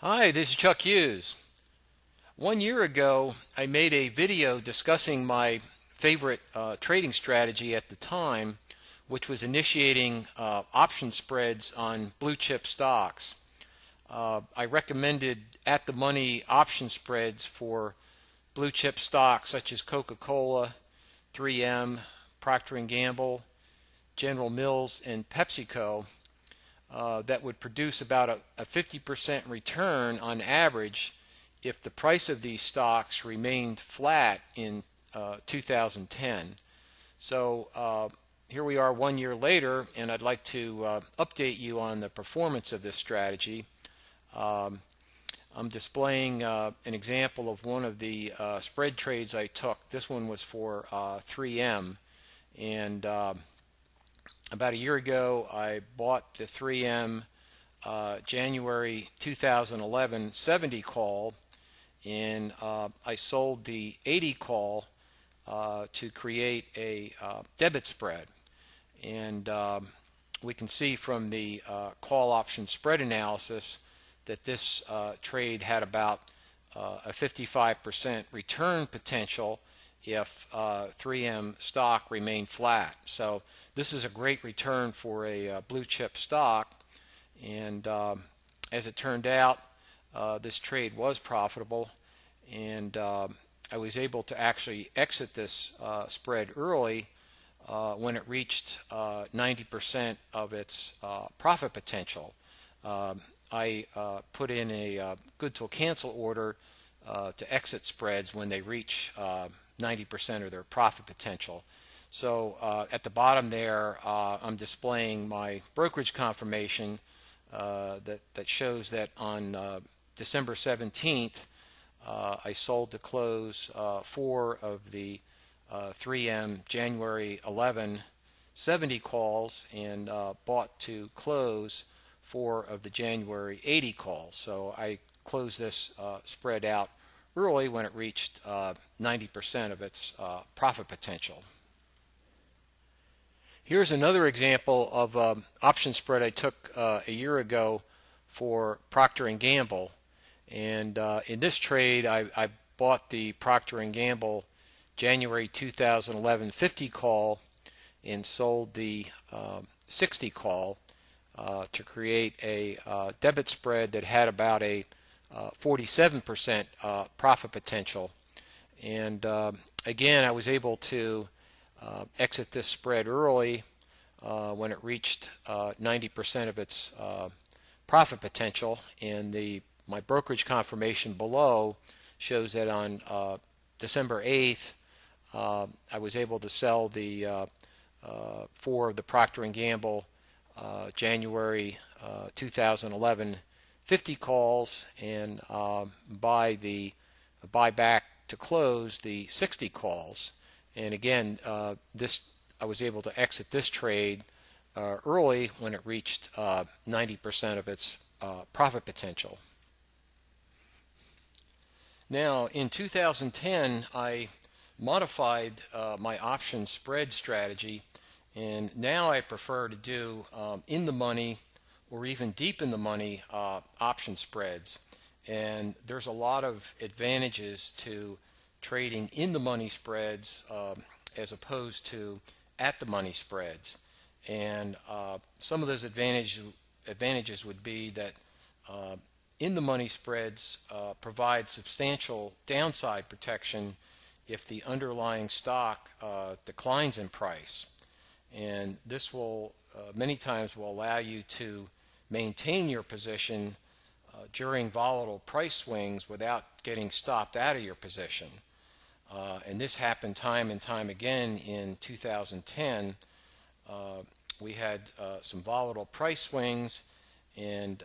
Hi, this is Chuck Hughes. 1 year ago, I made a video discussing my favorite trading strategy at the time, which was initiating option spreads on blue chip stocks. I recommended at the money option spreads for blue chip stocks such as Coca-Cola, 3M, Procter Gamble, General Mills, and PepsiCo that would produce about a 50% return on average if the price of these stocks remained flat in 2010. So here we are 1 year later, and I'd like to update you on the performance of this strategy. Um, I'm displaying an example of one of the spread trades I took. This one was for 3M, and about a year ago, I bought the 3M January 2011 70 call, and I sold the 80 call to create a debit spread. And we can see from the call option spread analysis that this trade had about a 55% return potential if 3M stock remained flat. So this is a great return for a blue chip stock, and as it turned out, this trade was profitable, and I was able to actually exit this spread early when it reached 90% of its profit potential. I put in a good till cancel order to exit spreads when they reach 90% of their profit potential. So at the bottom there, I'm displaying my brokerage confirmation that shows that on December 17th, I sold to close 4 of the 3M January 11 70 calls and bought to close 4 of the January 80 calls. So I closed this spread out early when it reached 90% of its profit potential. Here's another example of an option spread I took a year ago for Procter & Gamble. And in this trade, I bought the Procter & Gamble January 2011 50 call and sold the 60 call to create a debit spread that had about a 47% profit potential. And again, I was able to exit this spread early when it reached 90% of its profit potential. And my brokerage confirmation below shows that on December 8th, I was able to sell the 4 of the Procter & Gamble January 2011 50 calls and buy back to close the 60 calls. And again, I was able to exit this trade early when it reached 90% of its profit potential. Now, in 2010, I modified my option spread strategy, and now I prefer to do in the money or even deep in the money option spreads. And there's a lot of advantages to trading in the money spreads as opposed to at the money spreads. And some of those advantages would be that in the money spreads provide substantial downside protection if the underlying stock declines in price. And this will many times will allow you to maintain your position during volatile price swings without getting stopped out of your position. And this happened time and time again in 2010. We had some volatile price swings, and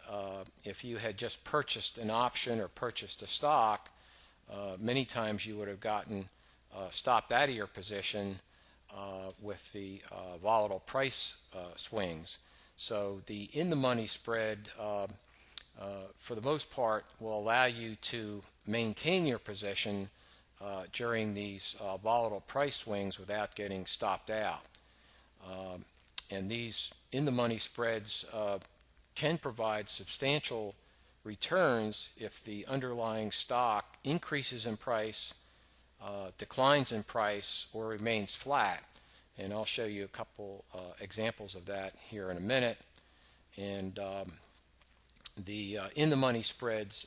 if you had just purchased an option or purchased a stock, many times you would have gotten stopped out of your position with the volatile price swings. So the in the money spread for the most part will allow you to maintain your position during these volatile price swings without getting stopped out. And these in the money spreads can provide substantial returns if the underlying stock increases in price, declines in price, or remains flat. And I'll show you a couple examples of that here in a minute. And the in-the-money spreads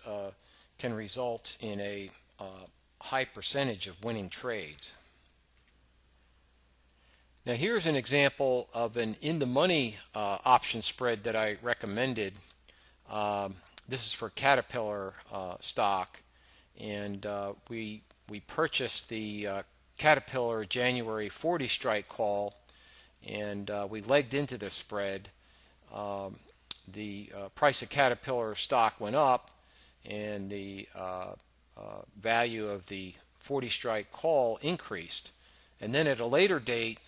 can result in a high percentage of winning trades. Now here's an example of an in-the-money option spread that I recommended. This is for Caterpillar stock, and we purchased the Caterpillar January 40 strike call, and we legged into the spread. The price of Caterpillar stock went up, and the value of the 40 strike call increased. And then at a later date,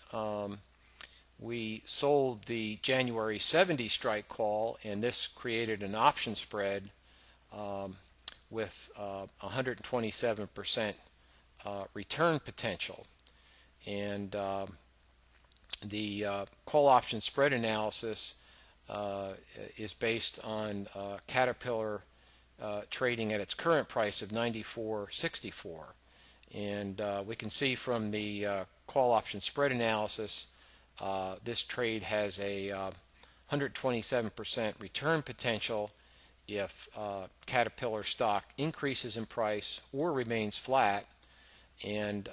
we sold the January 70 strike call, and this created an option spread with 127% return potential. And the call option spread analysis is based on Caterpillar trading at its current price of $94.64. And we can see from the call option spread analysis, this trade has a 127% return potential if Caterpillar stock increases in price or remains flat, and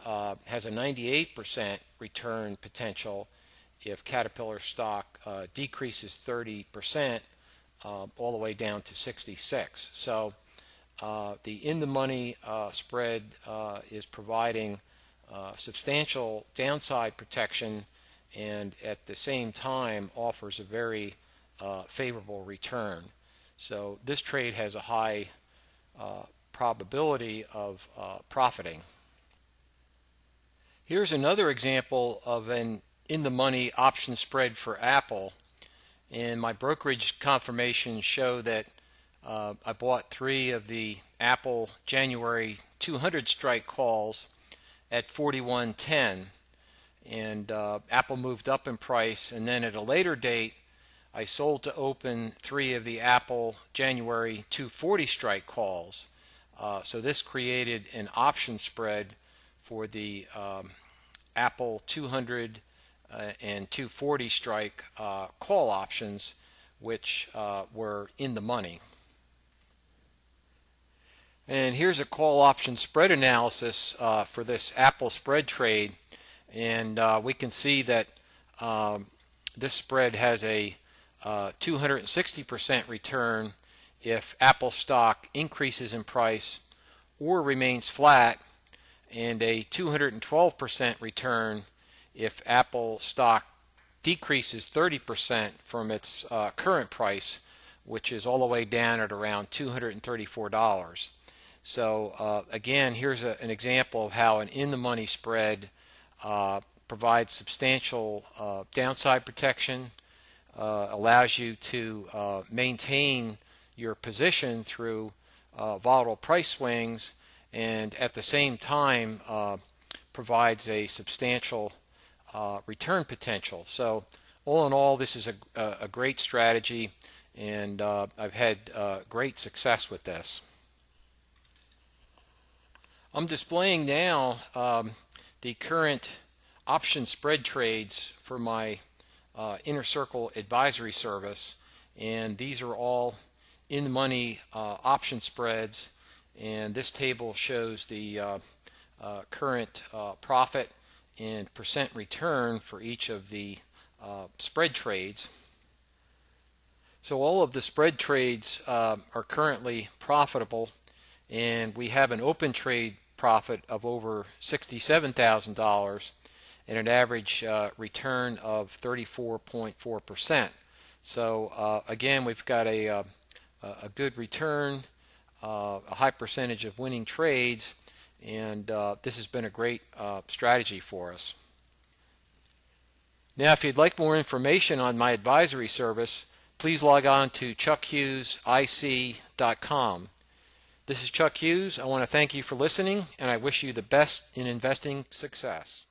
has a 98% return potential if Caterpillar stock decreases 30% all the way down to 66. So the in-the-money spread is providing substantial downside protection, and at the same time offers a very favorable return. So this trade has a high probability of profiting. Here's another example of an in-the-money option spread for Apple, and my brokerage confirmations show that I bought 3 of the Apple January 200 strike calls at 41.10, and Apple moved up in price, and then at a later date I sold to open 3 of the Apple January 240 strike calls. So this created an option spread for the Apple 200 and 240 strike call options, which were in the money. And here's a call option spread analysis for this Apple spread trade, and we can see that this spread has a 260% return if Apple stock increases in price or remains flat, and a 212% return if Apple stock decreases 30% from its current price, which is all the way down at around $234. So again, here's an example of how an in-the-money spread provides substantial downside protection, allows you to maintain your position through volatile price swings, and at the same time provides a substantial return potential. So all in all, this is a great strategy, and I've had great success with this. I'm displaying now the current option spread trades for my Inner Circle advisory service, and these are all in-the-money option spreads, and this table shows the current profit and percent return for each of the spread trades. So all of the spread trades are currently profitable, and we have an open trade profit of over $67,000 and an average return of 34.4%. So again, we've got a good return, a high percentage of winning trades, and this has been a great strategy for us. Now, if you'd like more information on my advisory service, please log on to chuckhughesic.com. This is Chuck Hughes. I want to thank you for listening, and I wish you the best in investing success.